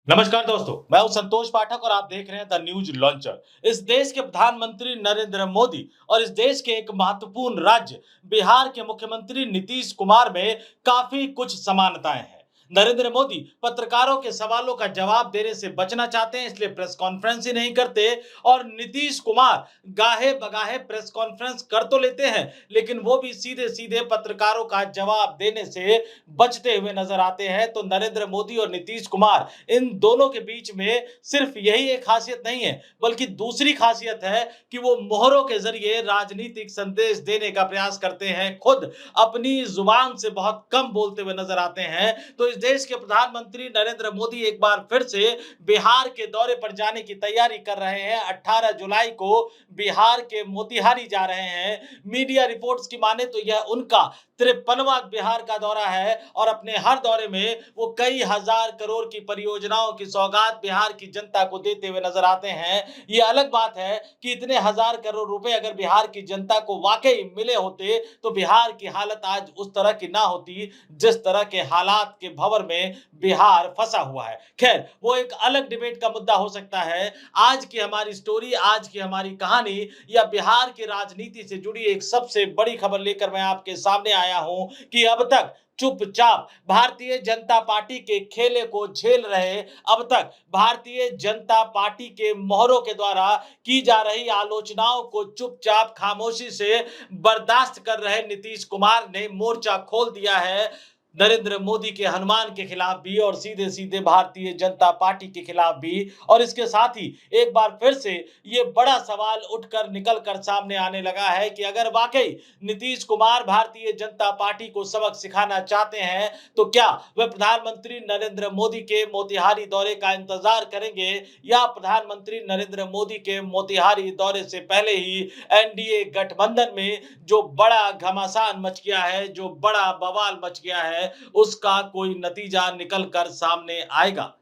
नमस्कार दोस्तों, मैं हूं संतोष पाठक और आप देख रहे हैं द न्यूज लॉन्चर। इस देश के प्रधानमंत्री नरेंद्र मोदी और इस देश के एक महत्वपूर्ण राज्य बिहार के मुख्यमंत्री नीतीश कुमार में काफी कुछ समानताएं हैं। नरेंद्र मोदी पत्रकारों के सवालों का जवाब देने से बचना चाहते हैं, इसलिए प्रेस कॉन्फ्रेंस ही नहीं करते। और नीतीश कुमार गाहे बगाहे प्रेस कॉन्फ्रेंस कर तो लेते हैं, लेकिन वो भी सीधे सीधे पत्रकारों का जवाब देने से बचते हुए नजर आते हैं। तो नरेंद्र मोदी और नीतीश कुमार, इन दोनों के बीच में सिर्फ यही एक खासियत नहीं है, बल्कि दूसरी खासियत है कि वो मोहरों के जरिए राजनीतिक संदेश देने का प्रयास करते हैं। खुद अपनी जुबान से बहुत कम बोलते हुए नजर आते हैं। तो इस देश के प्रधानमंत्री नरेंद्र मोदी एक बार फिर से बिहार के दौरे पर जाने की तैयारी कर रहे हैं। 18 जुलाई को बिहार के मोतिहारी जा रहे हैं। मीडिया रिपोर्ट्स की माने तो यह उनका 53वां बिहार का दौरा है और अपने हर दौरे में वो कई हजार करोड़ की परियोजनाओं की सौगात बिहार की जनता को देते हुए नजर आते हैं। ये अलग बात है कि इतने हजार करोड़ रुपए अगर बिहार की जनता को वाकई मिले होते तो बिहार की हालत आज उस तरह की ना होती जिस तरह के हालात के भंवर में बिहार फंसा हुआ है। खैर, वो एक अलग डिबेट का मुद्दा हो सकता है। आज की हमारी स्टोरी, आज की हमारी कहानी या बिहार की राजनीति से जुड़ी एक सबसे बड़ी खबर लेकर मैं आपके सामने आया हूं कि अब तक चुपचाप भारतीय जनता पार्टी के खेले को झेल रहे, अब तक भारतीय जनता पार्टी के मोहरों के द्वारा की जा रही आलोचनाओं को चुपचाप खामोशी से बर्दाश्त कर रहे नीतीश कुमार ने मोर्चा खोल दिया है नरेंद्र मोदी के हनुमान के खिलाफ भी और सीधे सीधे भारतीय जनता पार्टी के खिलाफ भी। और इसके साथ ही एक बार फिर से ये बड़ा सवाल उठकर निकल कर सामने आने लगा है कि अगर वाकई नीतीश कुमार भारतीय जनता पार्टी को सबक सिखाना चाहते हैं तो क्या वह प्रधानमंत्री नरेंद्र मोदी के मोतिहारी दौरे का इंतजार करेंगे या प्रधानमंत्री नरेंद्र मोदी के मोतिहारी दौरे से पहले ही एनडीए गठबंधन में जो बड़ा घमासान मच गया है, जो बड़ा बवाल मच गया है, उसका कोई नतीजा निकल कर सामने आएगा।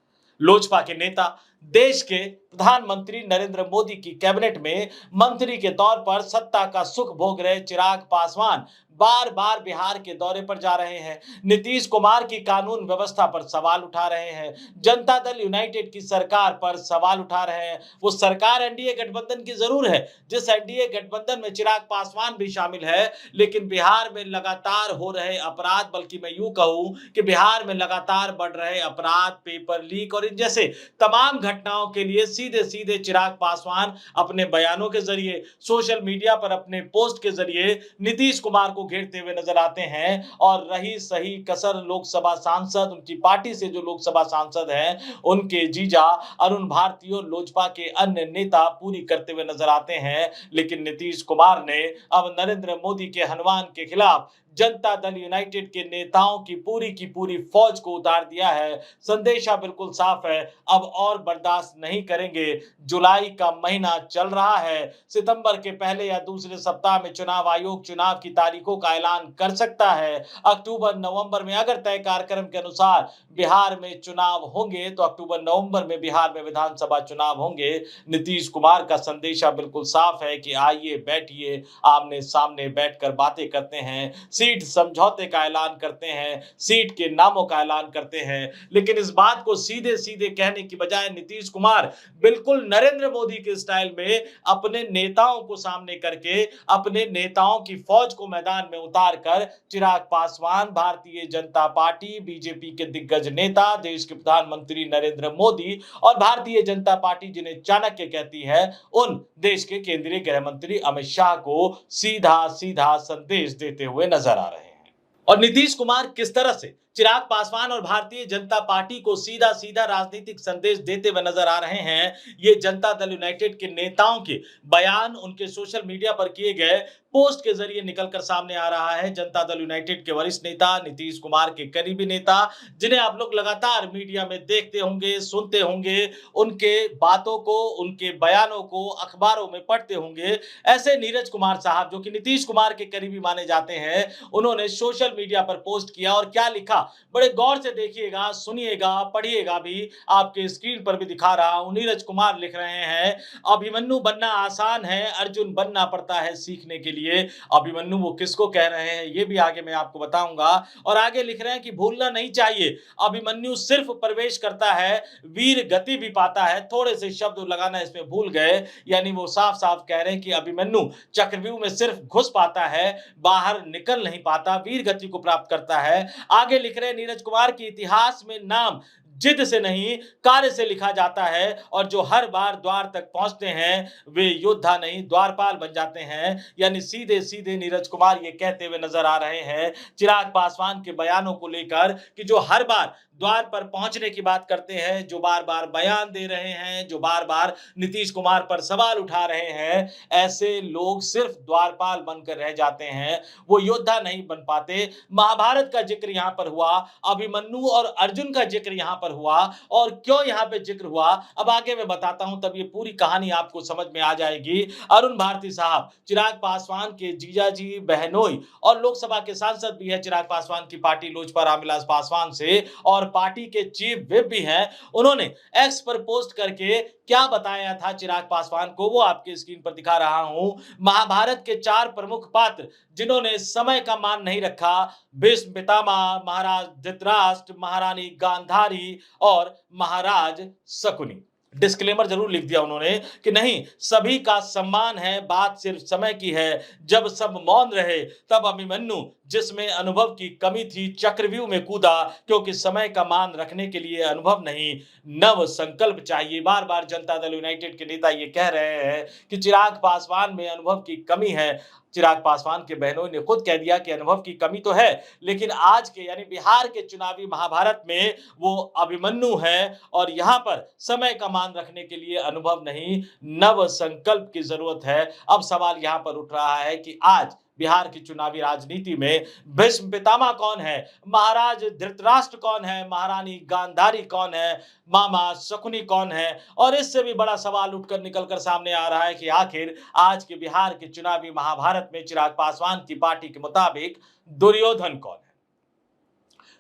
लोजपा के नेता, देश के प्रधानमंत्री नरेंद्र मोदी की कैबिनेट में मंत्री के तौर पर सत्ता का सुख भोग रहे चिराग पासवान बार बार बिहार के दौरे पर जा रहे हैं। नीतीश कुमार की कानून व्यवस्था पर सवाल उठा रहे हैं, जनता दल यूनाइटेड की सरकार पर सवाल उठा रहे हैं। वो सरकार एनडीए गठबंधन की जरूर है, जिस एनडीए गठबंधन में चिराग पासवान भी शामिल है, लेकिन बिहार में लगातार हो रहे अपराध, बल्कि मैं यूं कहूं कि बिहार में लगातार बढ़ रहे अपराध, पेपर लीक और इन जैसे तमाम घटनाओं के लिए सीधे सीधे चिराग पासवान अपने बयानों के जरिए, सोशल मीडिया पर अपने पोस्ट के जरिए नीतीश कुमार को घेरते हुए नजर आते हैं। और रही सही कसर लोकसभा सांसद, उनकी पार्टी से जो लोकसभा सांसद हैं, उनके जीजा अरुण भारती और लोजपा के अन्य नेता पूरी करते हुए नजर आते हैं। लेकिन नीतीश कुमार ने अब नरेंद्र मोदी के हनुमान के खिलाफ जनता दल यूनाइटेड के नेताओं की पूरी फौज को उतार दिया है। संदेशा बिल्कुल साफ है, अब और बर्दाश्त नहीं करेंगे। जुलाई का महीना चल रहा है, सितंबर के पहले या दूसरे सप्ताह में चुनाव आयोग चुनाव की तारीखों का ऐलान कर सकता है। अक्टूबर नवंबर में अगर तय कार्यक्रम के अनुसार बिहार में चुनाव होंगे तो अक्टूबर नवंबर में बिहार में विधानसभा चुनाव होंगे। नीतीश कुमार का संदेशा बिल्कुल साफ है कि आइए बैठिए, आमने सामने बैठकर बातें करते हैं, सीट समझौते का ऐलान करते हैं, सीट के नामों का ऐलान करते हैं। लेकिन इस बात को सीधे सीधे कहने की बजाय नीतीश कुमार बिल्कुल नरेंद्र मोदी के स्टाइल में अपने नेताओं को सामने करके, अपने नेताओं की फौज को मैदान में उतार कर चिराग पासवान, भारतीय जनता पार्टी, बीजेपी के दिग्गज नेता, देश के प्रधानमंत्री नरेंद्र मोदी और भारतीय जनता पार्टी जिन्हें चाणक्य कहती है, उन देश के केंद्रीय गृह मंत्री अमित शाह को सीधा सीधा संदेश देते हुए नजर आ रहे हैं। और नीतीश कुमार किस तरह से चिराग पासवान और भारतीय जनता पार्टी को सीधा सीधा राजनीतिक संदेश देते हुए नजर आ रहे हैं, ये जनता दल यूनाइटेड के नेताओं के बयान, उनके सोशल मीडिया पर किए गए पोस्ट के जरिए निकलकर सामने आ रहा है। जनता दल यूनाइटेड के वरिष्ठ नेता, नीतीश कुमार के करीबी नेता, जिन्हें आप लोग लगातार मीडिया में देखते होंगे, सुनते होंगे, उनके बातों को, उनके बयानों को अखबारों में पढ़ते होंगे, ऐसे नीरज कुमार साहब जो कि नीतीश कुमार के करीबी माने जाते हैं, उन्होंने सोशल मीडिया पर पोस्ट किया और क्या लिखा बड़े गौर से देखिएगा, सुनिएगा, पढ़िएगा भी, आपके स्क्रीन पर भी दिखा रहा हूं। नीरज कुमार लिख रहे हैं, अभिमन्यु बनना आसान है, अर्जुन बनना पड़ता है सीखने के लिए। अभिमन्यु वो किसको कह रहे हैं ये भी आगे मैं आपको बताऊंगा। और आगे लिख रहे हैं कि भूलना नहीं चाहिए, अभिमन्यु सिर्फ प्रवेश करता है, वीर गति भी पाता है। थोड़े से शब्द लगाना इसमें भूल गए, यानी वो साफ साफ कह रहे हैं कि अभिमन्यु चक्रव्यूह में सिर्फ घुस पाता है, बाहर निकल नहीं पाता, वीर गति को प्राप्त करता है। आगे लिख रहे हैं नीरज कुमार की इतिहास में नाम जिद से नहीं कार्य से लिखा जाता है, और जो हर बार द्वार तक पहुंचते हैं वे योद्धा नहीं द्वारपाल बन जाते हैं। यानी सीधे सीधे नीरज कुमार ये कहते हुए नजर आ रहे हैं चिराग पासवान के बयानों को लेकर कि जो हर बार द्वार पर पहुंचने की बात करते हैं, जो बार बार बयान दे रहे हैं, जो बार बार नीतीश कुमार पर सवाल उठा रहे हैं, ऐसे लोग सिर्फ द्वारपाल बनकर रह जाते हैं, वो योद्धा नहीं बन पाते। महाभारत का जिक्र यहां पर हुआ, अभिमन्यु और अर्जुन का जिक्र यहां पर हुआ, और क्यों यहां पे जिक्र हुआ अब आगे मैं बताता हूं, तब ये पूरी कहानी आपको समझ में आ जाएगी। अरुण भारती साहब चिराग पासवान के जीजाजी बहनोई और लोकसभा के सांसद भी है चिराग पासवान की पार्टी लोजपा रामविलास पासवान से, और पार्टी के चीफ व्हिप भी हैं। उन्होंने एक्स पर पोस्ट करके क्या बताया था चिराग पासवान को, वो आपके स्क्रीन पर दिखा रहा हूं। महाभारत के 4 प्रमुख पात्र जिन्होंने समय का मान नहीं रखा, भीष्म पितामह, महाराज धृतराष्ट्र, महारानी गांधारी और महाराज शकुनी। डिस्क्लेमर जरूर लिख दिया उन्होंने कि नहीं, सभी का सम्मान है, बात सिर्फ समय की है। जब सब मौन रहे तब अभिमन्यु जिसमें अनुभव की कमी थी चक्रव्यूह में कूदा, क्योंकि समय का मान रखने के लिए अनुभव नहीं नव संकल्प चाहिए। बार बार जनता दल यूनाइटेड के नेता ये कह रहे हैं कि चिराग पासवान में अनुभव की कमी है। चिराग पासवान के बहनों ने खुद कह दिया कि अनुभव की कमी तो है, लेकिन आज के यानी बिहार के चुनावी महाभारत में वो अभिमन्यु है, और यहां पर समय का मान रखने के लिए अनुभव नहीं नव संकल्प की जरूरत है। अब सवाल यहां पर उठ रहा है कि आज बिहार की चुनावी राजनीति में भीष्म पितामह कौन है, महाराज धृतराष्ट्र कौन है, महारानी गांधारी कौन है, मामा शकुनी कौन है, और इससे भी बड़ा सवाल उठकर निकलकर सामने आ रहा है कि आखिर आज के बिहार के चुनावी महाभारत में चिराग पासवान की पार्टी के मुताबिक दुर्योधन कौन है।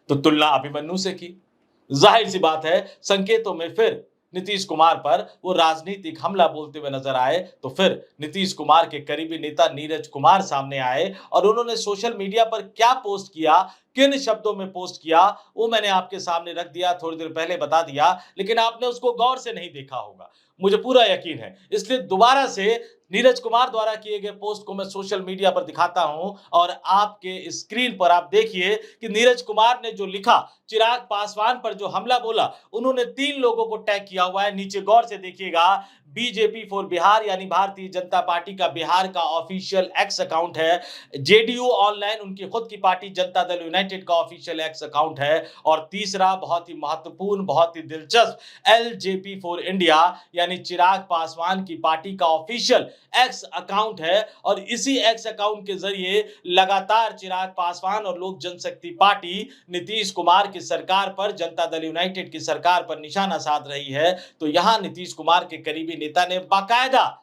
तो तुलना अभिमन्यु से की, जाहिर सी बात है संकेतों में फिर नीतीश कुमार पर वो राजनीतिक हमला बोलते हुए नजर आए, तो फिर नीतीश कुमार के करीबी नेता नीरज कुमार सामने आए, और उन्होंने सोशल मीडिया पर क्या पोस्ट किया, किन शब्दों में पोस्ट किया, वो मैंने आपके सामने रख दिया, थोड़ी देर पहले बता दिया, लेकिन आपने उसको गौर से नहीं देखा होगा, मुझे पूरा यकीन है। इसलिए दोबारा से नीरज कुमार द्वारा किए गए पोस्ट को मैं सोशल मीडिया पर दिखाता हूं, और आपके स्क्रीन पर आप देखिए कि नीरज कुमार ने जो लिखा, चिराग पासवान पर जो हमला बोला, उन्होंने 3 लोगों को टैग किया हुआ है। नीचे गौर से देखिएगा, बीजेपी फॉर बिहार यानी भारतीय जनता पार्टी का बिहार का ऑफिशियल एक्स अकाउंट है, जेडीयू ऑनलाइन उनकी खुद की पार्टी जनता दल यूनाइटेड का ऑफिशियल एक्स अकाउंट है, और तीसरा बहुत ही महत्वपूर्ण, बहुत ही दिलचस्प, एलजेपी फॉर इंडिया यानी चिराग पासवान की पार्टी का ऑफिशियल एक्स अकाउंट है। और इसी एक्स अकाउंट के जरिए लगातार चिराग पासवान और लोक जनशक्ति पार्टी नीतीश कुमार की सरकार पर, जनता दल यूनाइटेड की सरकार पर निशाना साध रही है। तो यहां नीतीश कुमार के करीबी नेता ने बाकायदा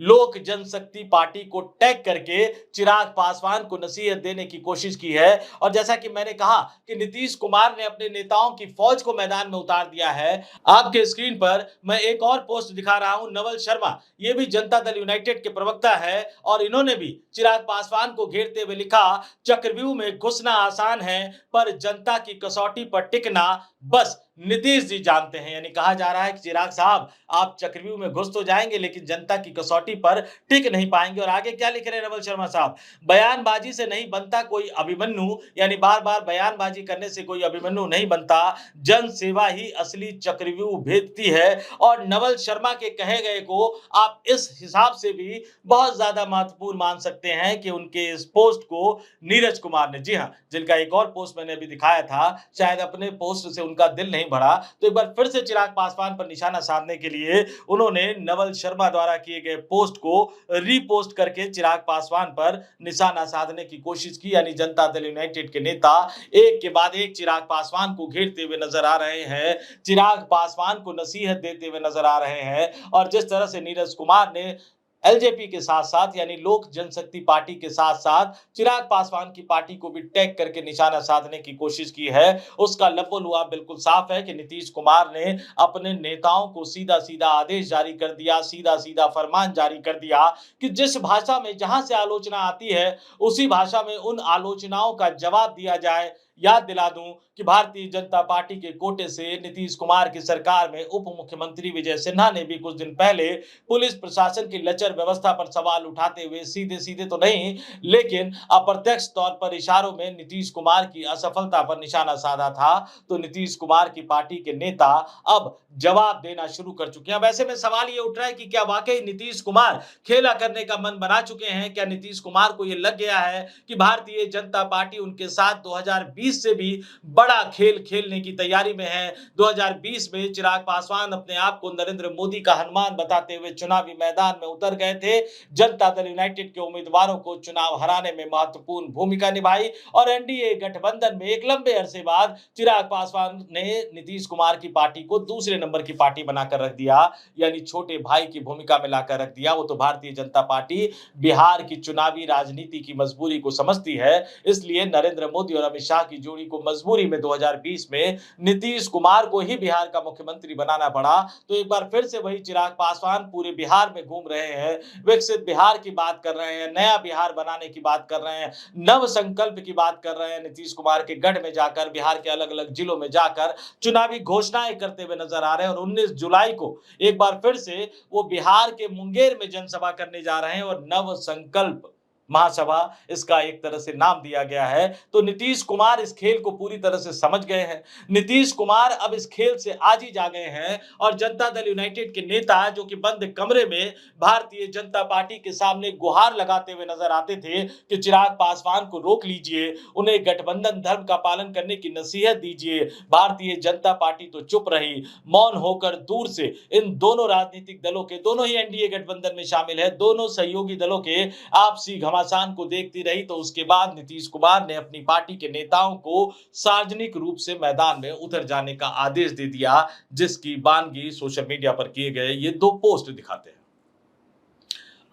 लोक जनशक्ति पार्टी को टैग करके चिराग पासवान को नसीहत देने की कोशिश की है। और जैसा कि मैंने कहा कि नीतीश कुमार ने अपने नेताओं की फौज को मैदान में उतार दिया है। आपके स्क्रीन पर मैं एक और पोस्ट दिखा रहा हूं, नवल शर्मा, ये भी जनता दल यूनाइटेड के प्रवक्ता है, और इन्होंने भी चिराग पासवान को घेरते हुए लिखा, चक्रव्यूह में घुसना आसान है पर जनता की कसौटी पर टिकना बस नीतीश जी जानते हैं। यानी कहा जा रहा है कि चिराग साहब आप चक्रव्यूह में घुस तो जाएंगे लेकिन जनता की कसौटी पर टिक नहीं पाएंगे। और आगे क्या लिख रहे हैं नवल शर्मा साहब, बयानबाजी से नहीं बनता कोई अभिमन्यु, यानी बार बार बयानबाजी करने से कोई अभिमन्यु नहीं बनता, जन सेवा ही असली चक्रव्यूह भेदती है। और नवल शर्मा के कहे गए को आप इस हिसाब से भी बहुत ज्यादा महत्वपूर्ण मान सकते हैं कि उनके इस पोस्ट को नीरज कुमार ने, जी हाँ, जिनका एक और पोस्ट मैंने अभी दिखाया था, शायद अपने पोस्ट से उनका दिल नहीं बढ़ा, तो एक बार फिर से चिराग पासवान पर निशाना साधने के लिए उन्होंने नवल शर्मा द्वारा किए गए पोस्ट को रीपोस्ट करके चिराग पासवान पर निशाना साधने की कोशिश की। यानी जनता दल यूनाइटेड के नेता एक के बाद एक चिराग पासवान को घेरते हुए नजर आ रहे हैं, चिराग पासवान को नसीहत देते हुए नजर आ रहे हैं। और जिस तरह से नीरज कुमार ने एलजेपी के साथ साथ यानी लोक जनशक्ति पार्टी के साथ साथ चिराग पासवान की पार्टी को भी टैग करके निशाना साधने की कोशिश की है, उसका लबो-लुआब बिल्कुल साफ है कि नीतीश कुमार ने अपने नेताओं को सीधा-सीधा आदेश जारी कर दिया, सीधा-सीधा फरमान जारी कर दिया कि जिस भाषा में जहां से आलोचना आती है, उसी भाषा में उन आलोचनाओं का जवाब दिया जाए। याद दिला दूं कि भारतीय जनता पार्टी के कोटे से नीतीश कुमार की सरकार में उप मुख्यमंत्री विजय सिन्हा ने भी कुछ दिन पहले पुलिस प्रशासन की लचर व्यवस्था पर सवाल उठाते हुए सीधे-सीधे तो नहीं, लेकिन अप्रत्यक्ष तौर पर इशारों में नीतीश कुमार की असफलता पर निशाना साधा था। तो नीतीश कुमार की पार्टी के नेता अब जवाब देना शुरू कर चुके हैं। अब ऐसे में सवाल ये उठ रहा है कि क्या वाकई नीतीश कुमार खेला करने का मन बना चुके हैं? क्या नीतीश कुमार को ये लग गया है कि भारतीय जनता पार्टी उनके साथ 2020 से भी बड़ा खेल खेलने की तैयारी में है? 2020 में चिराग पासवान अपने आप को नरेंद्र मोदी का हनुमान बताते हुए चुनावी मैदान में उतर गए थे। जनता दल यूनाइटेड के उम्मीदवारों को चुनाव हराने में महत्वपूर्ण भूमिका निभाई और एनडीए गठबंधन में एक लंबे अरसे बाद चिराग पासवान ने नीतीश कुमार की पार्टी को दूसरे नंबर की पार्टी बनाकर रख दिया, यानी छोटे भाई की भूमिका में लाकर रख दिया। वो तो भारतीय जनता पार्टी बिहार की चुनावी राजनीति की मजबूरी को समझती है, इसलिए नरेंद्र मोदी और अमित शाह की जोड़ी को मजबूरी में 2020 में नीतीश कुमार को ही बिहार का मुख्यमंत्री बनाना पड़ा। तो एक बार फिर से वही चिराग पासवान पूरे बिहार में घूम रहे हैं, विकसित बिहार की बात कर रहे हैं, नया बिहार बनाने की बात कर रहे हैं, नव संकल्प की बात कर रहे हैं। नीतीश कुमार के गढ़ में जाकर, बिहार के अलग-अलग जिलों में जाकर चुनावी घोषणाएं करते हुए नजर आ रहे हैं और 19 जुलाई को एक बार फिर से वो बिहार के मुंगेर में जनसभा करने जा रहे हैं और नव संकल्प महासभा इसका एक तरह से नाम दिया गया है। तो नीतीश कुमार इस खेल को पूरी तरह से समझ गए हैं। नीतीश कुमार अब इस खेल से आजी जा गए हैं और जनता दल यूनाइटेड के नेता जो कि बंद कमरे में भारतीय जनता पार्टी के सामने गुहार लगाते हुए नजर आते थे कि चिराग पासवान को रोक लीजिए, उन्हें गठबंधन धर्म का पालन करने की नसीहत दीजिए। भारतीय जनता पार्टी तो चुप रही, मौन होकर दूर से इन दोनों राजनीतिक दलों के, दोनों ही एनडीए गठबंधन में शामिल है, दोनों सहयोगी दलों के आपसी घमासान को देखती रही। तो उसके बाद नीतीश कुमार ने अपनी पार्टी के नेताओं को सार्वजनिक रूप से मैदान में उतर जाने का आदेश दे दिया, जिसकी बानगी सोशल मीडिया पर किए गए ये 2 पोस्ट दिखाते हैं।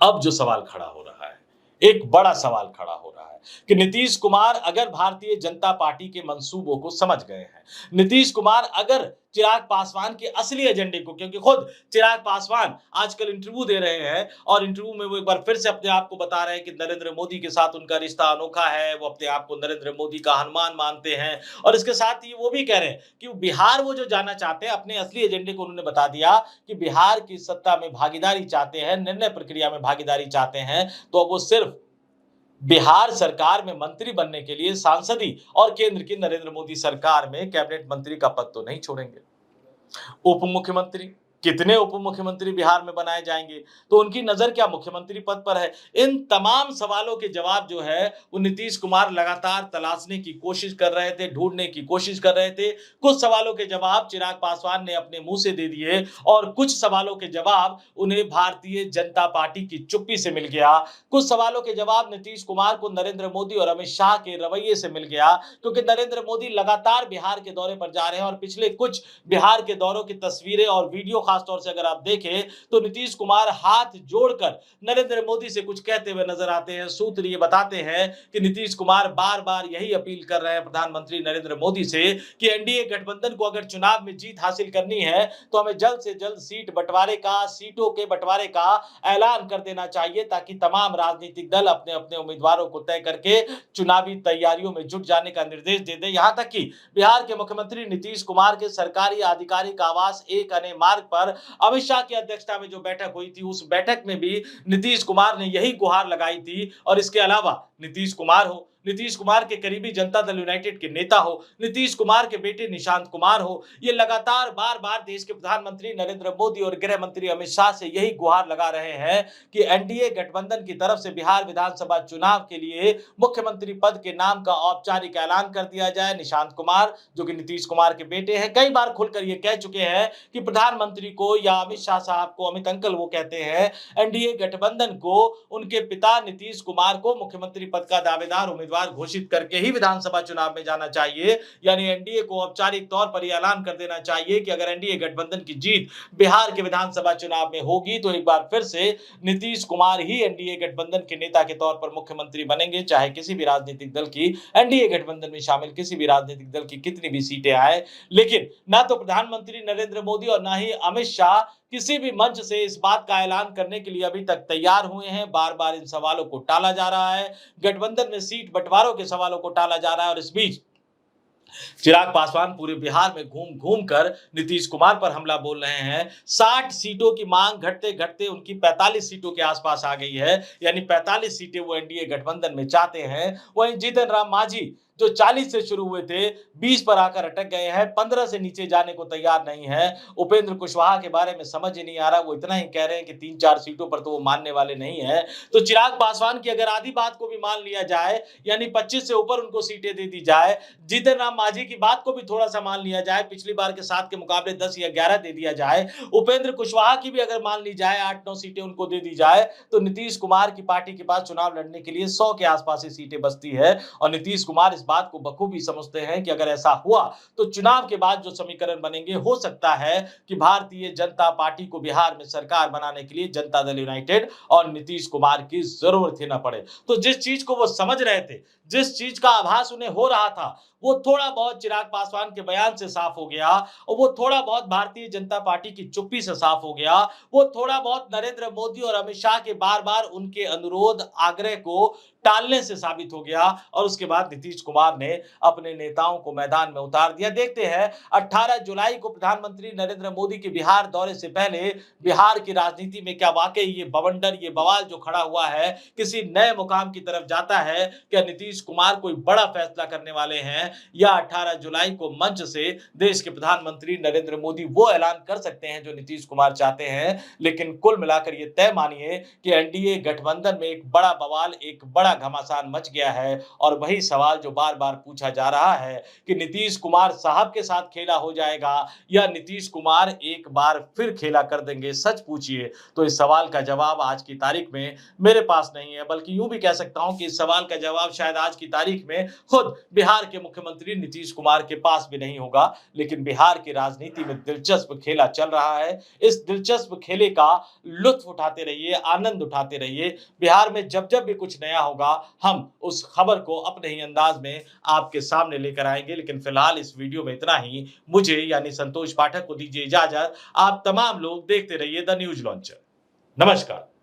अब जो सवाल खड़ा हो रहा है, एक बड़ा सवाल खड़ा हो रहा है कि नीतीश कुमार अगर भारतीय जनता पार्टी के मंसूबों को समझ गए हैं, नीतीश कुमार अगर चिराग पासवान के असली एजेंडे को, क्योंकि खुद चिराग पासवान आजकल इंटरव्यू दे रहे हैं और इंटरव्यू में वो एक बार फिर से अपने आप को बता रहे हैं कि नरेंद्र मोदी के साथ उनका रिश्ता अनोखा है, वो अपने आप को नरेंद्र मोदी का हनुमान मानते हैं और इसके साथ ही वो भी कह रहे हैं कि बिहार वो जो जाना चाहते हैं, अपने असली एजेंडे को उन्होंने बता दिया कि बिहार की सत्ता में भागीदारी चाहते हैं, निर्णय प्रक्रिया में भागीदारी चाहते हैं। तो अब वो सिर्फ बिहार सरकार में मंत्री बनने के लिए सांसदी और केंद्र की नरेंद्र मोदी सरकार में कैबिनेट मंत्री का पद तो नहीं छोड़ेंगे। उप मुख्यमंत्री, कितने उप मुख्यमंत्री बिहार में बनाए जाएंगे, तो उनकी नजर क्या मुख्यमंत्री पद पर है? इन तमाम सवालों के जवाब जो है वो नीतीश कुमार लगातार तलाशने की कोशिश कर रहे थे, ढूंढने की कोशिश कर रहे थे। कुछ सवालों के जवाब चिराग पासवान ने अपने मुंह से दे दिए और कुछ सवालों के जवाब उन्हें भारतीय जनता पार्टी की चुप्पी से मिल गया। कुछ सवालों के जवाब नीतीश कुमार को नरेंद्र मोदी और अमित शाह के रवैये से मिल गया, क्योंकि नरेंद्र मोदी लगातार बिहार के दौरे पर जा रहे हैं और पिछले कुछ बिहार के दौरों की तस्वीरें और वीडियो खासतौर से अगर आप देखें तो नीतीश कुमार हाथ जोड़कर नरेंद्र मोदी से कुछ कहते हुए नजर आते हैं। सूत्र ये बताते हैं कि नीतीश कुमार बार-बार यही अपील कर रहे हैं प्रधानमंत्री नरेंद्र मोदी से कि एनडीए गठबंधन को अगर चुनाव में जीत हासिल करनी है तो हमें जल्द से जल्द सीटों के बंटवारे का ऐलान कर देना चाहिए, ताकि तमाम राजनीतिक दल अपने अपने उम्मीदवारों को तय करके चुनावी तैयारियों में जुट जाने का निर्देश दे दें। यहां तक कि बिहार के मुख्यमंत्री नीतीश कुमार के सरकारी आधिकारिक आवास एक अने मार्ग पर अमित शाह की अध्यक्षता में जो बैठक हुई थी, उस बैठक में भी नीतीश कुमार ने यही गुहार लगाई थी। और इसके अलावा नीतीश कुमार हो, नीतीश कुमार के करीबी जनता दल यूनाइटेड के नेता हो, नीतीश कुमार के बेटे निशांत कुमार हो, ये लगातार बार-बार देश के प्रधानमंत्री नरेंद्र मोदी और गृह मंत्री अमित शाह से यही गुहार लगा रहे हैं कि एनडीए गठबंधन की तरफ से बिहार विधानसभा चुनाव के लिए मुख्यमंत्री पद के नाम का औपचारिक ऐलान कर दिया जाए। निशांत कुमार जो कि नीतीश कुमार के बेटे हैं, कई बार खुलकर ये कह चुके हैं कि प्रधानमंत्री को या अमित शाह साहब को, अमित अंकल वो कहते हैं, एनडीए गठबंधन को उनके पिता नीतीश कुमार को मुख्यमंत्री पद का दावेदार उम्मीदवार उम्मीदवार घोषित करके ही विधानसभा चुनाव में जाना चाहिए, यानी एनडीए को औपचारिक तौर पर यह ऐलान कर देना चाहिए कि अगर एनडीए गठबंधन की जीत बिहार के विधानसभा चुनाव में होगी तो एक बार फिर से नीतीश कुमार ही एनडीए गठबंधन के नेता के तौर पर मुख्यमंत्री बनेंगे, चाहे किसी भी राजनीतिक दल की एनडीए गठबंधन में शामिल किसी भी राजनीतिक दल की कितनी भी सीटें आए। लेकिन ना तो प्रधानमंत्री नरेंद्र मोदी और ना ही अमित शाह किसी भी मंच से इस बात का ऐलान करने के लिए अभी तक तैयार हुए हैं। बार-बार इन सवालों को टाला जा रहा है, गठबंधन में सीट बंटवारों के सवालों को टाला जा रहा है और इस बीच चिराग पासवान पूरे बिहार में घूम-घूम कर नीतीश कुमार पर हमला बोल रहे हैं। 60 सीटों की मांग घटते-घटते उनकी 45 सीटों के आसपास आ गई है, यानी 45 सीटें वो एनडीए गठबंधन में चाहते हैं। वहीं जीतन राम मांझी जो 40 से शुरू हुए थे 20 पर आकर अटक गए हैं, 15 से नीचे जाने को तैयार नहीं है। उपेंद्र कुशवाहा के बारे में समझ ही नहीं आ रहा, वो इतना ही कह रहे हैं कि 3-4 सीटों पर तो वो मानने वाले नहीं है। तो चिराग पासवान की अगर आधी बात को भी मान लिया जाए, यानी 25 से ऊपर उनको सीटें दे दी जाए, जीतन राम मांझी की बात को भी थोड़ा सा मान लिया जाए, पिछली बार के 7 के मुकाबले 10 या 11 दे दिया जाए, उपेंद्र कुशवाहा की भी अगर मान ली जाए 8-9 सीटें उनको दे दी जाए, तो नीतीश कुमार की पार्टी के पास चुनाव लड़ने के लिए 100 के आसपास ही सीटें बचती है। और नीतीश कुमार इस बात को बखूबी समझते हैं कि अगर ऐसा हुआ तो चुनाव के बाद जो समीकरण बनेंगे, हो सकता है कि भारतीय जनता पार्टी को बिहार में सरकार बनाने के लिए जनता दल यूनाइटेड और नीतीश कुमार की जरूरत ही ना पड़े। तो जिस चीज को वो समझ रहे थे, जिस चीज का आभास उन्हें हो रहा था, वो थोड़ा बहुत चिराग पासवान के बयान से साफ हो गया और वो थोड़ा बहुत भारतीय जनता पार्टी की चुप्पी से साफ हो गया। वो थोड़ा बहुत नरेंद्र मोदी और अमित शाह के बार-बार उनके अनुरोध, आग्रह को टालने से साबित हो गया और उसके बाद नीतीश कुमार ने अपने नेताओं को मैदान में उतार दिया। देखते हैं 18 जुलाई को प्रधानमंत्री नरेंद्र मोदी के बिहार दौरे से पहले बिहार की राजनीति में क्या वाकई ये बवंडर, ये बवाल जो खड़ा हुआ है किसी नए मुकाम की तरफ जाता है? क्या नीतीश कुमार कोई बड़ा फैसला करने वाले हैं या 18 जुलाई को मंच से देश के प्रधानमंत्री नरेंद्र मोदी वो ऐलान कर सकते हैं जो नीतीश कुमार चाहते हैं? लेकिन कुल मिलाकर ये तय मानिए कि एनडीए गठबंधन में एक बड़ा बवाल, एक बड़ा घमासान मच गया है और वही सवाल जो बार-बार पूछा जा रहा है कि नीतीश कुमार साहब के साथ खेला हो जाएगा या नीतीश कुमार एक बार फिर खेला कर देंगे? सच पूछिए तो इस सवाल का जवाब आज की तारीख में मेरे पास नहीं है, बल्कि यूं भी कह सकता हूं कि इस सवाल का जवाब शायद आज की तारीख में खुद बिहार के मुख्यमंत्री नीतीश कुमार के पास भी नहीं होगा। लेकिन बिहार की राजनीति में दिलचस्प खेला चल रहा है। इस दिलचस्प खेले का लुत्फ उठाते रहिए, आनंद उठाते रहिए। बिहार में जब-जब भी कुछ नया होगा, हम उस खबर को अपने ही अंदाज में आपके सामने लेकर आएंगे। लेकिन फिलहाल इस वीडियो में इतना ही। मुझे यानी संतोष पाठक को दीजिए इजाजत। आप तमाम लोग देखते रहिए द न्यूज लॉन्चर। नमस्कार।